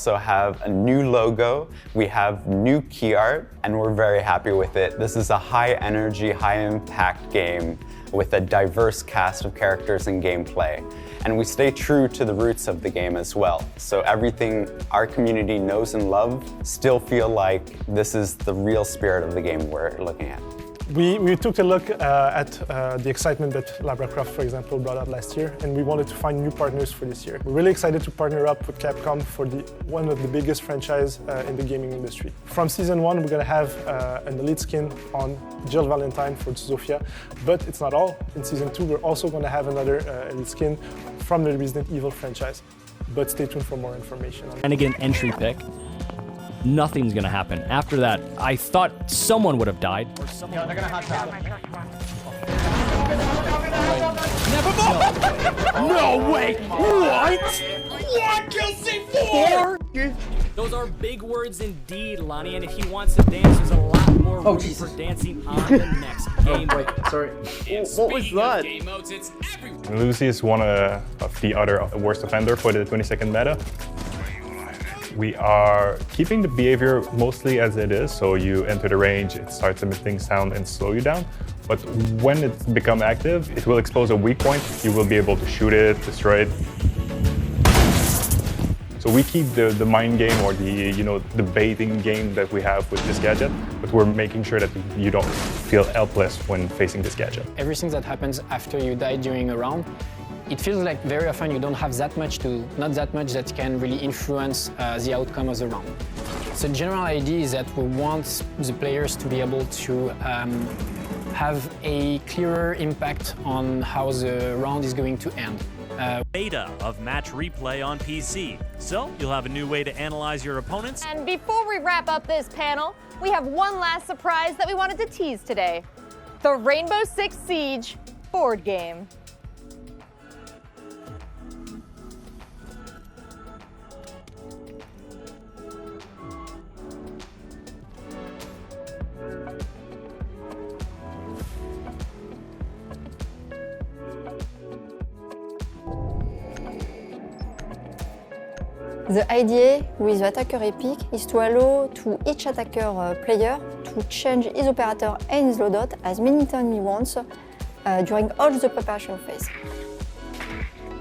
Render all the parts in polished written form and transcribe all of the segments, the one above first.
Also have a new logo, we have new key art, and we're very happy with it. This is a high energy, high impact game with a diverse cast of characters and gameplay. And we stay true to the roots of the game as well. So everything our community knows and love still feel like this is the real spirit of the game we're looking at. We took a look at the excitement that Lara Croft, for example, brought out last year, and we wanted to find new partners for this year. We're really excited to partner up with Capcom for one of the biggest franchises in the gaming industry. From Season 1, we're going to have an Elite skin on Jill Valentine for Zofia, but it's not all. In Season 2, we're also going to have another Elite skin from the Resident Evil franchise, but stay tuned for more information on it. And again, entry pick. Nothing's gonna happen. After that, I thought someone would have died. Yo, they're gonna hot top. No way! What? What? Kill C4! Those are big words indeed, Lonnie, and if he wants to dance, there's a lot more room for dancing on the next game. Wait, sorry. What was that? Game modes, it's everywhere. Lucy is one of the other worst offender for the 22nd meta. We are keeping the behavior mostly as it is, so you enter the range, it starts emitting sound and slow you down. But when it's become active, it will expose a weak point. You will be able to shoot it, destroy it. So we keep the mind game or the baiting game that we have with this gadget, but we're making sure that you don't feel helpless when facing this gadget. Everything that happens after you die during a round, it feels like very often you don't have not that much that can really influence the outcome of the round. So the general idea is that we want the players to be able to have a clearer impact on how the round is going to end. Beta of Match Replay on PC. So you'll have a new way to analyze your opponents. And before we wrap up this panel, we have one last surprise that we wanted to tease today. The Rainbow Six Siege board game. The idea with the attacker epic is to allow to each attacker player to change his operator and his loadout as many times he wants during all the preparation phase.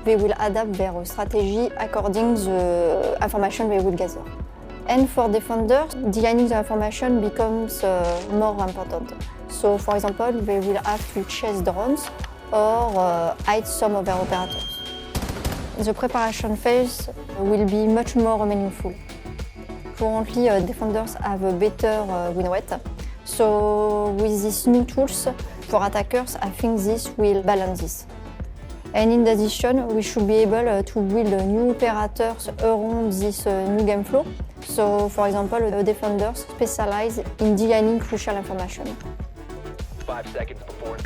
They will adapt their strategy according to the information they will gather. And for defenders, dealing the information becomes more important. So, for example, they will have to chase drones or hide some of their operators. The preparation phase will be much more meaningful. Currently, defenders have a better win rate. So with these new tools for attackers, I think this will balance this. And in addition, we should be able to build new operators around this new game flow. So for example, the defenders specialize in dealing crucial information. 5 seconds before.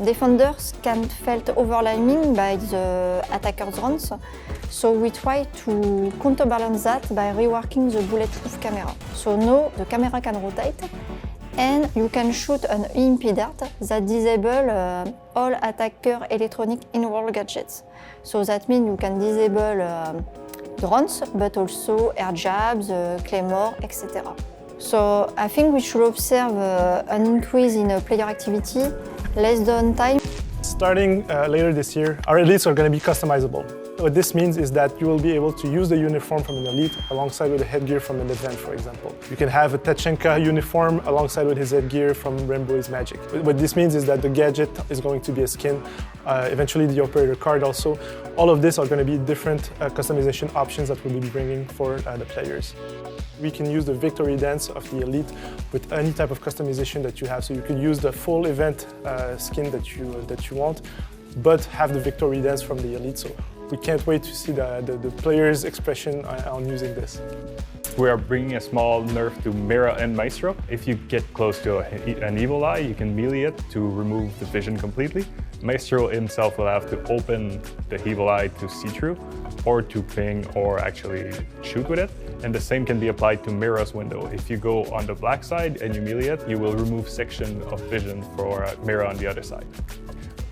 Defenders can felt overwhelming by the attacker's runs, so we try to counterbalance that by reworking the bulletproof camera. So now the camera can rotate, and you can shoot an EMP dart that disable all attacker electronic in-world gadgets. So that means you can disable drones, but also air jabs, claymore, etc. So I think we should observe an increase in player activity, less downtime. Starting later this year, our elites are going to be customizable. What this means is that you will be able to use the uniform from an elite alongside with the headgear from an event, for example. You can have a Tachenka uniform alongside with his headgear from Rainbow is Magic. What this means is that the gadget is going to be a skin, eventually the operator card also. All of this are going to be different customization options that we'll be bringing for the players. We can use the victory dance of the elite with any type of customization that you have. So you can use the full event skin that you want, but have the victory dance from the elite. So we can't wait to see the players' expression on using this. We are bringing a small nerf to Mira and Maestro. If you get close to an evil eye, you can melee it to remove the vision completely. Maestro himself will have to open the evil eye to see through, or to ping, or actually shoot with it. And the same can be applied to Mira's window. If you go on the black side and you melee it, you will remove section of vision for Mira on the other side.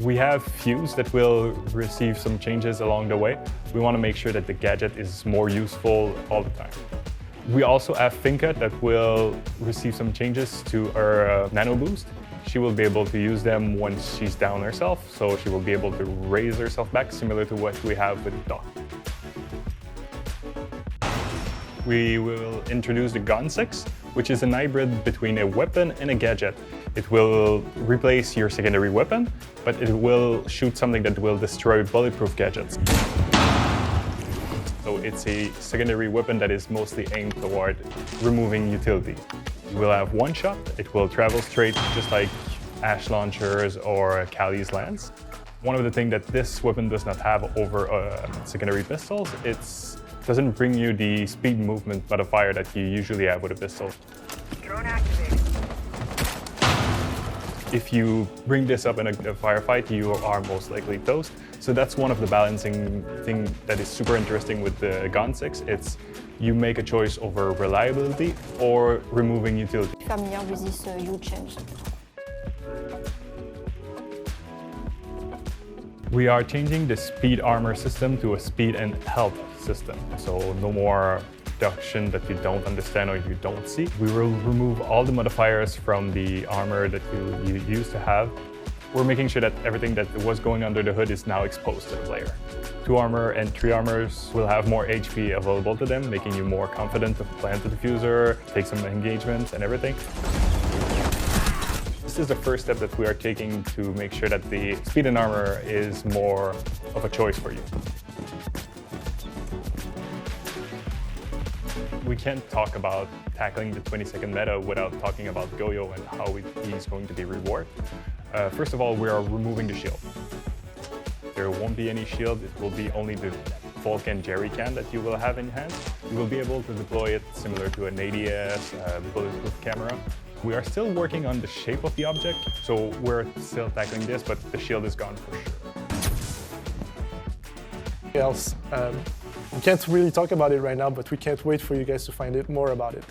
We have Fuse that will receive some changes along the way. We want to make sure that the gadget is more useful all the time. We also have Finka that will receive some changes to her Nano Boost. She will be able to use them once she's down herself, so she will be able to raise herself back, similar to what we have with Doc. We will introduce the Gun 6, which is a hybrid between a weapon and a gadget. It will replace your secondary weapon, but it will shoot something that will destroy bulletproof gadgets. So it's a secondary weapon that is mostly aimed toward removing utility. It will have one shot, it will travel straight just like Ash launchers or Kali's lance. One of the things that this weapon does not have over secondary pistols, it doesn't bring you the speed movement modifier that you usually have with a pistol. Drone activated. If you bring this up in a firefight, you are most likely toast. So that's one of the balancing thing that is super interesting with the Gun 6. It's you make a choice over reliability or removing utility. Familiar with this huge change. We are changing the speed armor system to a speed and health system. So no more reduction that you don't understand or you don't see. We will remove all the modifiers from the armor that you used to have. We're making sure that everything that was going under the hood is now exposed to the player. 2 armor and 3 armors will have more HP available to them, making you more confident to plant the diffuser, take some engagements and everything. This is the first step that we are taking to make sure that the speed and armor is more of a choice for you. We can't talk about tackling the 20-second meta without talking about Goyo and how he's going to be rewarded. First of all, we are removing the shield. There won't be any shield, it will be only the Vulcan jerry can that you will have in hand. You will be able to deploy it similar to an ADS, bulletproof camera. We are still working on the shape of the object, so we're still tackling this, but the shield is gone for sure. Else. We can't really talk about it right now, but we can't wait for you guys to find out more about it.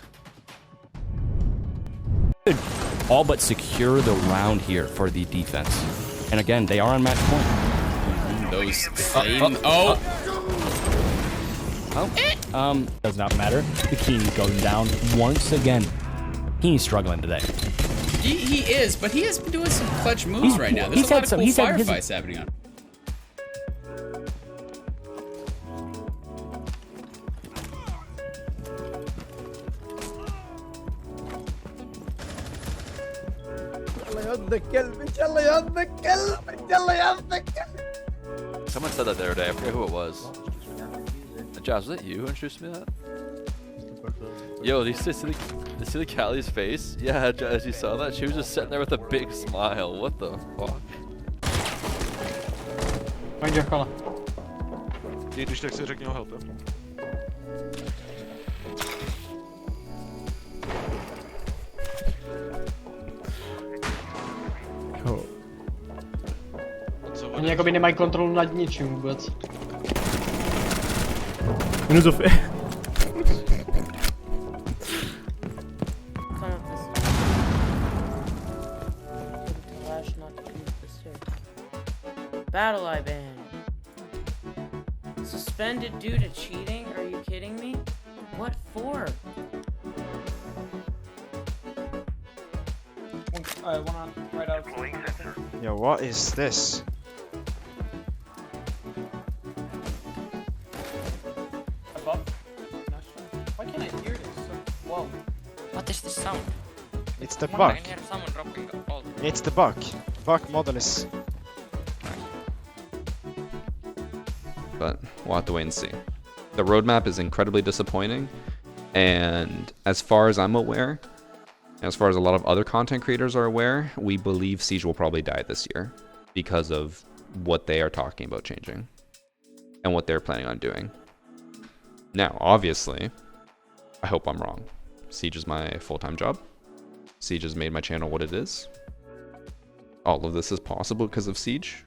All but secure the round here for the defense. And again, they are on match point. Those same... Does not matter. The king going down once again. He's struggling today. He is, but he has been doing some clutch moves right now. There's a lot of cool firefights happening on. Someone said that the other day, I forget who it was. Josh, was that you who introduced me to that? Yo, do you see the Kali's face? Yeah, as you saw that, she was just sitting there with a big smile. What the fuck? Find your color. Když tak si řekni o health. Oni jakoby nemají kontrolu nad ničím vůbec. Minus of Battle eye ban. Suspended due to cheating? Are you kidding me? What for? Right out. Yo, what is this? Above? Why can't I hear this? Whoa. What is this sound? It's the bug. I can hear someone dropping the ball. It's the bug. Bug model is... But we'll have to wait and see. The roadmap is incredibly disappointing, and as far as I'm aware, as far as a lot of other content creators are aware, we believe Siege will probably die this year because of what they are talking about changing and what they're planning on doing. Now, obviously, I hope I'm wrong. Siege is my full-time job. Siege has made my channel what it is. All of this is possible because of Siege.